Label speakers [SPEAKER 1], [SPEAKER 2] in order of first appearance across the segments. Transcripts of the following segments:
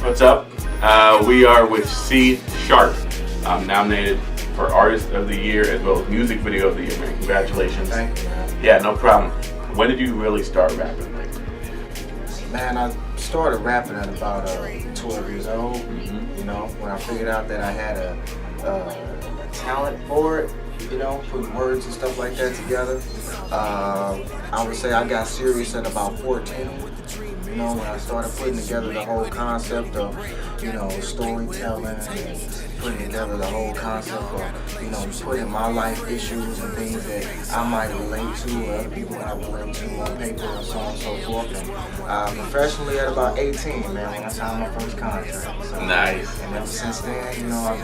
[SPEAKER 1] What's up? We are with C Sharp, nominated for Artist of the Year as well as Music Video of the Year, man. Congratulations.
[SPEAKER 2] Thank you, man.
[SPEAKER 1] Yeah, no problem. When did you really start rapping?
[SPEAKER 2] Man, I started rapping at about 12 years old. You know, when I figured out that I had a talent for it, you know, putting words and stuff like that together. I would say I got serious at about 14. You know, when I started putting together the whole concept of, you know, storytelling and putting together the whole concept of, you know, putting my life issues and things that I might relate to or other people might relate to on paper and so on and so forth. And professionally at about 18, man, when I signed my first contract. So,
[SPEAKER 1] nice.
[SPEAKER 2] And ever since then, you know, I've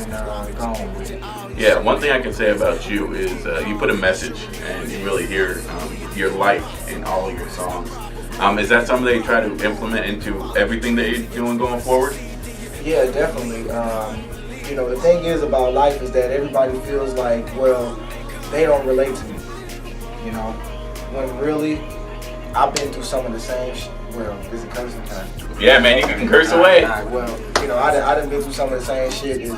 [SPEAKER 2] been gone with it.
[SPEAKER 1] Yeah, one thing I can say about you is you put a message and you really hear your life in all of your songs. Is that something that you try to implement into everything that you're doing going forward?
[SPEAKER 2] Yeah, definitely. You know, the thing is about life is that everybody feels like, well, they don't relate to me. You know, when really, I've been through some of the same well, is it cursing time?
[SPEAKER 1] Yeah, man, you can curse away.
[SPEAKER 2] Well, you know, I done been through some of the same shit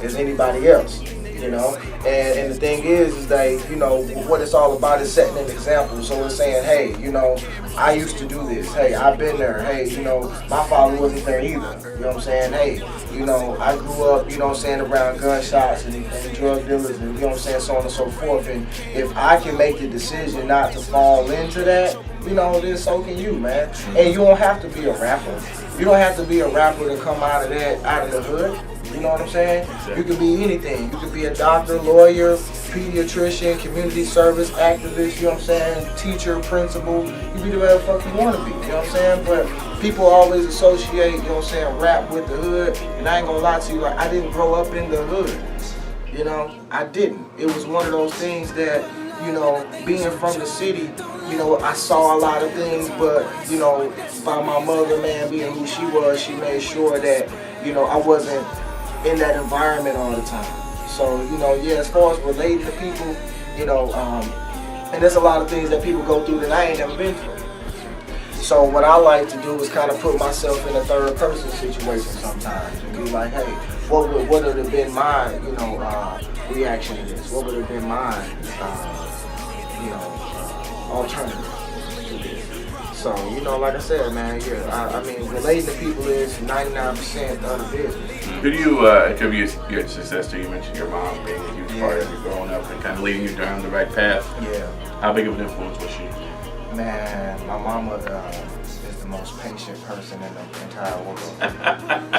[SPEAKER 2] as anybody else. You know, and the thing is that, you know, what it's all about is setting an example. So it's saying, hey, you know, I used to do this. Hey, I've been there. Hey, you know, my father wasn't there either. You know what I'm saying? Hey, you know, I grew up, you know what I'm saying, around gunshots and drug dealers and, you know what I'm saying, so on and so forth. And if I can make the decision not to fall into that, you know, then so can you, man. And you don't have to be a rapper. You don't have to be a rapper to come out of the hood. You know what I'm saying? You could be anything. You could be a doctor, lawyer, pediatrician, community service activist, you know what I'm saying? Teacher, principal. You be the whatever the fuck you want to be, you know what I'm saying? But people always associate, you know what I'm saying, rap with the hood. And I ain't gonna lie to you, like, I didn't grow up in the hood. You know, I didn't. It was one of those things that, you know, being from the city, you know, I saw a lot of things, but, you know, by my mother, man, being who she was, she made sure that, you know, I wasn't in that environment all the time. So, you know, yeah, as far as relating to people, you know, and there's a lot of things that people go through that I ain't never been through. So what I like to do is kind of put myself in a third person situation sometimes and be like, hey, what would have been my, you know, reaction to this? What would have been my, you know, alternative to this? So, you know, like I said, man, yeah, I mean, relating to people is 99% of the business.
[SPEAKER 1] Who do you attribute your success to? You mentioned your mom being a huge part of you growing up and kind of leading you down the right path.
[SPEAKER 2] Yeah.
[SPEAKER 1] How big of an influence was she?
[SPEAKER 2] Man, my mama is the most patient person in the entire world.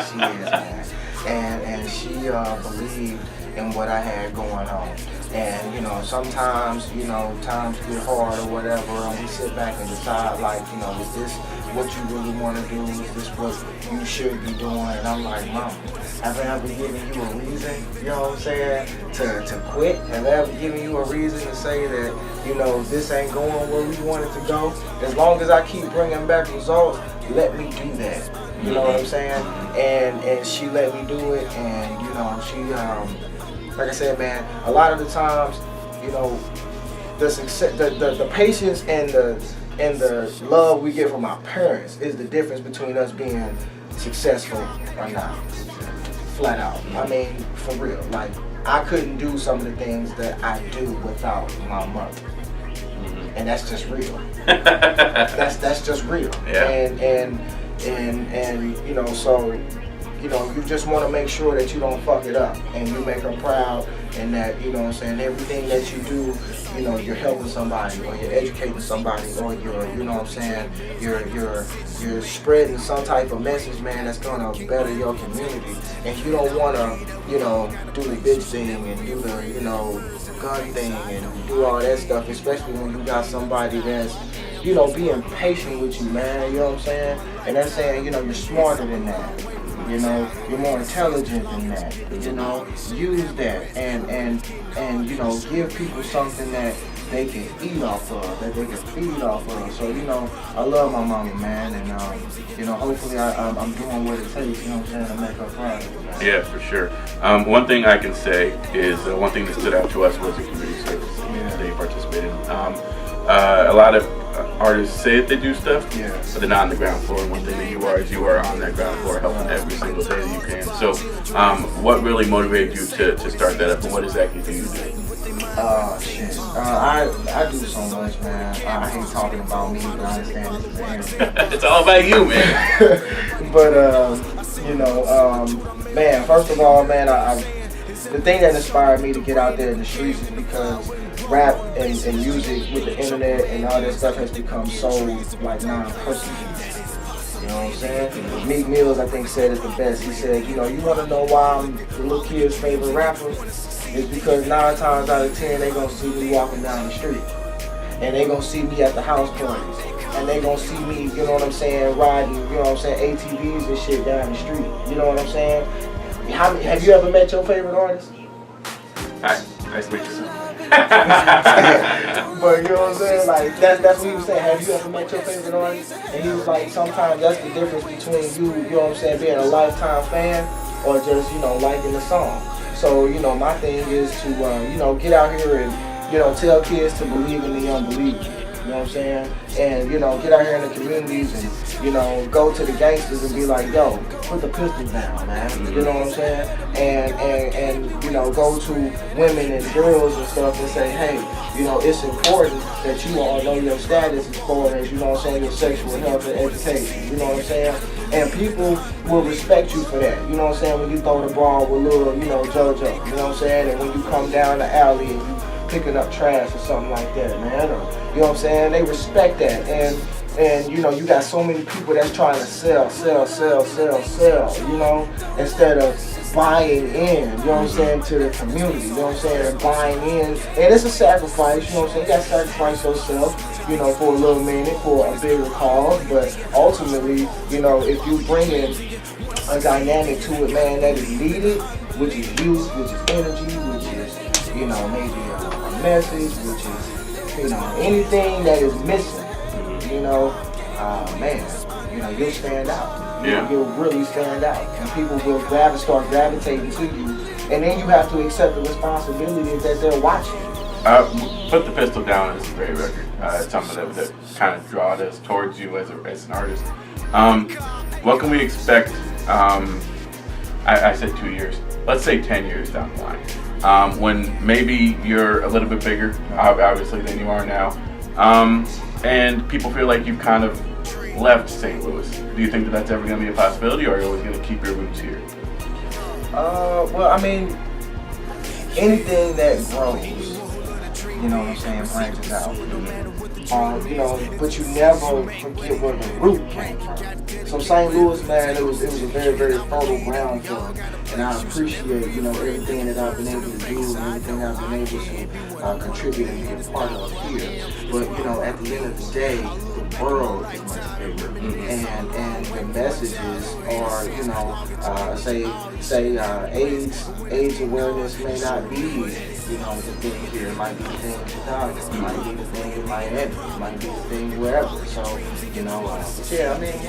[SPEAKER 2] She is, man. And she believed in what I had going on. And, you know, sometimes, you know, times get hard or whatever, and we sit back and decide, like, you know, is this what you really want to do? Is this what you should be doing? And I'm like, Mom, have I ever given you a reason, you know what I'm saying, to quit? Have I ever given you a reason to say that, you know, this ain't going where we want it to go? As long as I keep bringing back results, let me do that. You know what I'm saying? And she let me do it, and, you know, she, like I said, man, a lot of the times, you know, the success, the patience and the love we get from our parents is the difference between us being successful or not. Flat out. I mean, for real. Like, I couldn't do some of the things that I do without my mother. And that's just real. that's just real.
[SPEAKER 1] Yeah.
[SPEAKER 2] And you know, so, you know, you just want to make sure that you don't fuck it up and you make her proud, and that, you know what I'm saying, everything that you do, you know, you're helping somebody or you're educating somebody or you're, you know what I'm saying, you're spreading some type of message, man, that's going to better your community. And you don't want to, you know, do the bitch thing and do the, you know, gun thing and do all that stuff, especially when you got somebody that's, you know, being patient with you, man, you know what I'm saying? And that's saying, you know, you're smarter than that. You know, you're more intelligent than that. You know, use that and you know, give people something that they can eat off of, that they can feed off of. So, you know, I love my mama, man, and you know, hopefully I'm doing what it takes, you know what I'm saying, to make her proud.
[SPEAKER 1] Yeah, for sure. One thing I can say is one thing that stood out to us was the community service that you participated in. A lot of artists say that they do stuff,
[SPEAKER 2] Yeah.
[SPEAKER 1] but they're not on the ground floor. And one thing that you are is you are on that ground floor helping every single day that you can. So what really motivated you to start that up, and what exactly do you do?
[SPEAKER 2] Shit. I do so much, man. I hate talking about me, but I understand this is an interview.
[SPEAKER 1] It's all about you, man.
[SPEAKER 2] But man, first of all, man, the thing that inspired me to get out there in the streets is because rap and music with the internet and all that stuff has become so like non-personal. You know what I'm saying? Meek Mills, I think, said it the best. He said, you want to know why I'm the little kid's favorite rapper? It's because 9 times out of 10 they gonna see me walking down the street, and they gonna see me at the house parties, and they gonna see me, you know what I'm saying, riding, you know what I'm saying, ATVs and shit down the street. You know what I'm saying? Have you ever met your favorite artist?
[SPEAKER 1] Hi, nice to meet you.
[SPEAKER 2] But you know what I'm saying? Like that's what he was saying. Have you ever met your favorite artist? And he was like, sometimes that's the difference between you know what I'm saying, being a lifetime fan or just, liking the song. So, my thing is to, get out here and, tell kids to believe in the unbelievable. You know what I'm saying? And, get out here in the communities and, go to the gangsters and be like, yo, put the pistols down, man. You know what I'm saying? And go to women and girls and stuff and say, hey, it's important that you all know your status as far as, your sexual health and education. You know what I'm saying? And people will respect you for that. You know what I'm saying? When you throw the ball with little, JoJo. You know what I'm saying? And when you come down the alley and you picking up trash or something like that, man. Or, you know what I'm saying? They respect that. And you got so many people that's trying to sell, instead of buying in, you know what I'm saying, to the community, you know what I'm saying, and buying in. And it's a sacrifice, you know what I'm saying, you got to sacrifice yourself, for a little minute, for a bigger cause, but ultimately, if you bring in a dynamic to it, man, that is needed, which is youth, which is energy, which is, maybe a message, which is, anything that is missing, man, you'll stand out.
[SPEAKER 1] Yeah.
[SPEAKER 2] You'll really stand out, and people will start gravitating to you, and then you have to accept the responsibility that they're watching.
[SPEAKER 1] Put the Pistol Down is a great record. It's something that kind of draws us towards you as an artist. What can we expect? I said 2 years. Let's say 10 years down the line, when maybe you're a little bit bigger, obviously, than you are now, and people feel like you've kind of left St. Louis. Do you think that that's ever going to be a possibility, or are you always going to keep your roots here?
[SPEAKER 2] Well, I mean, anything that grows, you know what I'm saying, branches out. But you never forget where the root came from. So St. Louis, man, it was a very, very fertile ground for me. And I appreciate, everything that I've been able to do and everything I've been able to contribute and be a part of here. But, at the end of the day, the world is much bigger. And the messages are, AIDS awareness may not be, the thing here. It might be the thing in Chicago. It might be the thing in Miami. It might be the thing wherever. So, when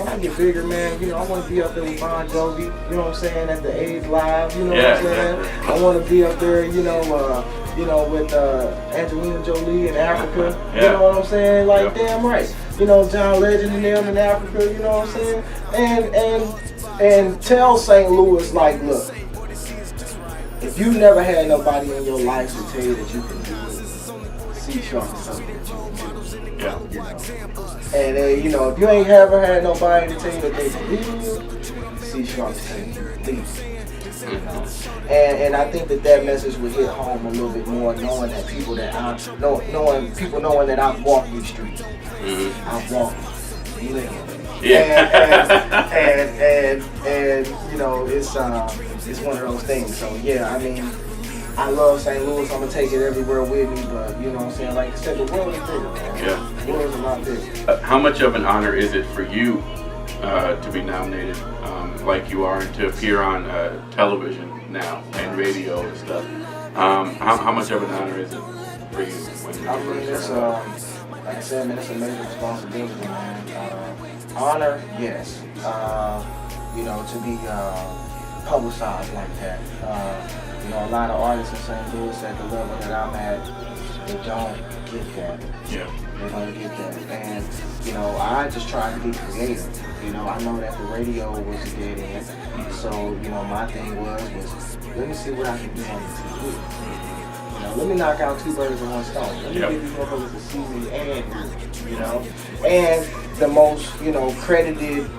[SPEAKER 2] I get bigger, man, I want to be up there with Bon Jovi, you know what I'm saying, at the AIDS Live, you know what I'm saying?
[SPEAKER 1] Exactly.
[SPEAKER 2] I want to be up there, with Angelina Jolie in Africa, you know what I'm saying? Like, damn right. John Legend and them in Africa, you know what I'm saying? And tell St. Louis, like, look, if you never had nobody in your life to tell you that you can do it, see Shark is something that you can do.
[SPEAKER 1] Yeah.
[SPEAKER 2] And if you ain't ever had nobody to tell you that they believe in you, see Shark is saying you believe. And I think that message would hit home a little bit more, knowing that people that knowing that I've walked these streets. I've walked, lived.
[SPEAKER 1] Yeah.
[SPEAKER 2] And it's one of those things. So yeah, I mean, I love St. Louis. I'm gonna take it everywhere with me, but you know what I'm saying. Like I said, the world is bigger, man.
[SPEAKER 1] Yeah.
[SPEAKER 2] The world is a lot bigger.
[SPEAKER 1] How much of an honor is it for you to be nominated, like you are, and to appear on television now and radio and stuff? How much of an honor is it for you?
[SPEAKER 2] I mean, it's like I said, man, it's a major responsibility, man. Honor, yes. To be publicized like that. You know, a lot of artists in St. Louis at the level that I'm at, they don't get that.
[SPEAKER 1] Yeah.
[SPEAKER 2] They don't get that. And, you know, I just try to be creative. You know, I know that the radio was a dead end. So, you know, my thing was let me see what I can do on the TV. You know, let me knock out two birds with one stone. Let me give these motherfuckers a CD and you know. And the most, you know, credited,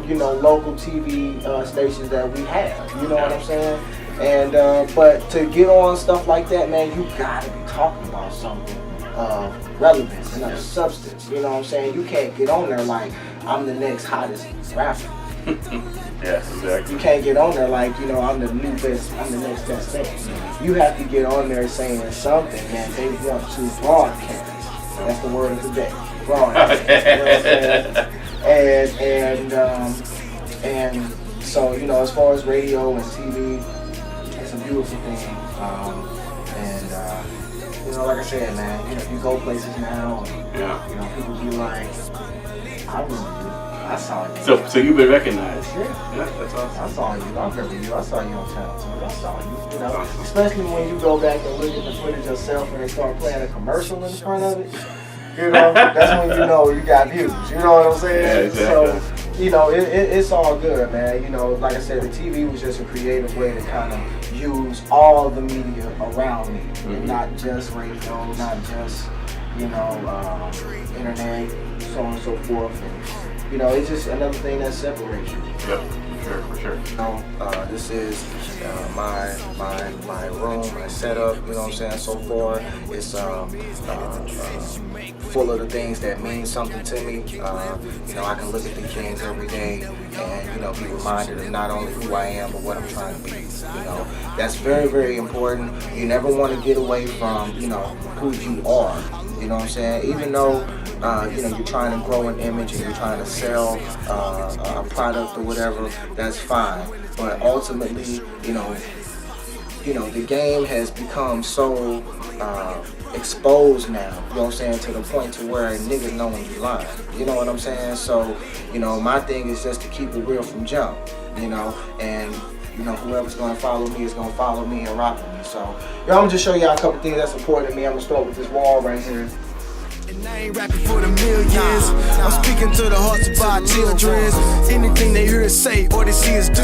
[SPEAKER 2] you know, local TV stations that we have. You know what I'm saying? And but to get on stuff like that, man, you gotta be talking about something relevant and of substance. You know what I'm saying? You can't get on there like I'm the next hottest rapper.
[SPEAKER 1] Yes, exactly.
[SPEAKER 2] You can't get on there like, you know, I'm the next best thing. You have to get on there saying something that they want to broadcast. That's the word of the day. Broadcast. You know what I'm saying? And so, you know, as far as radio and TV, it's a beautiful thing. You know, like I said, man, you know, you go places now, and, you know, people be like, I remember you. I saw you.
[SPEAKER 1] So you've been recognized.
[SPEAKER 2] Yeah,
[SPEAKER 1] that's awesome.
[SPEAKER 2] I saw you. I remember you. I saw you on town too. I saw you. You know, especially when you go back and look at the footage yourself and they start playing a commercial in front of it. You know, that's when you know you got views. You know what I'm saying?
[SPEAKER 1] Yeah, exactly.
[SPEAKER 2] So, you know, it's all good, man. You know, like I said, the TV was just a creative way to kind of use all the media around me, and not just radio, not just, you know, internet, so on and so forth. And, you know, it's just another thing that separates you.
[SPEAKER 1] Yep, for sure.
[SPEAKER 2] You know, this is my room, my setup. You know what I'm saying? So far, it's full of the things that mean something to me. You know, I can look at the Kings every day and, you know, be reminded of not only who I am but what I'm trying to be. You know, that's very, very important. You never want to get away from, you know, who you are. You know what I'm saying? Even though, you know, you're trying to grow an image and you're trying to sell a product or whatever, that's fine. But ultimately, you know, the game has become so exposed now, you know what I'm saying, to the point to where niggas know when you lying. You know what I'm saying? So, you know, my thing is just to keep it real from jump, you know, and you know, whoever's gonna follow me is gonna follow me and rock with me. So, yo, I'm gonna just show y'all a couple things that's important to me. I'm gonna start with this wall right here.
[SPEAKER 3] And I ain't rapping for the millions. I'm speaking to the hearts of our children. Anything they hear us say or they see us do,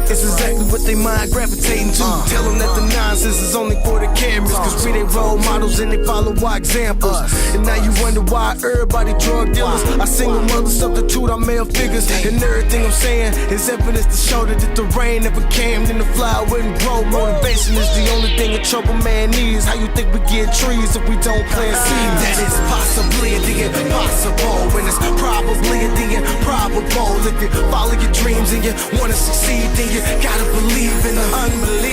[SPEAKER 3] it's exactly what they mind gravitating to. Tell them that the nonsense is only for the cameras, cause we they role models and they follow our examples. And now you wonder why everybody drug dealers. I single mother substitute our male figures. And everything I'm saying is evidence to show that if the rain never came, then the flower wouldn't grow. Motivation is the only thing a trouble man needs. How you think we get trees if we don't plant seeds? That is possibly the impossible, and it's probably the improbable. If you follow your dreams and you wanna succeed, then you gotta believe in the unbelievable.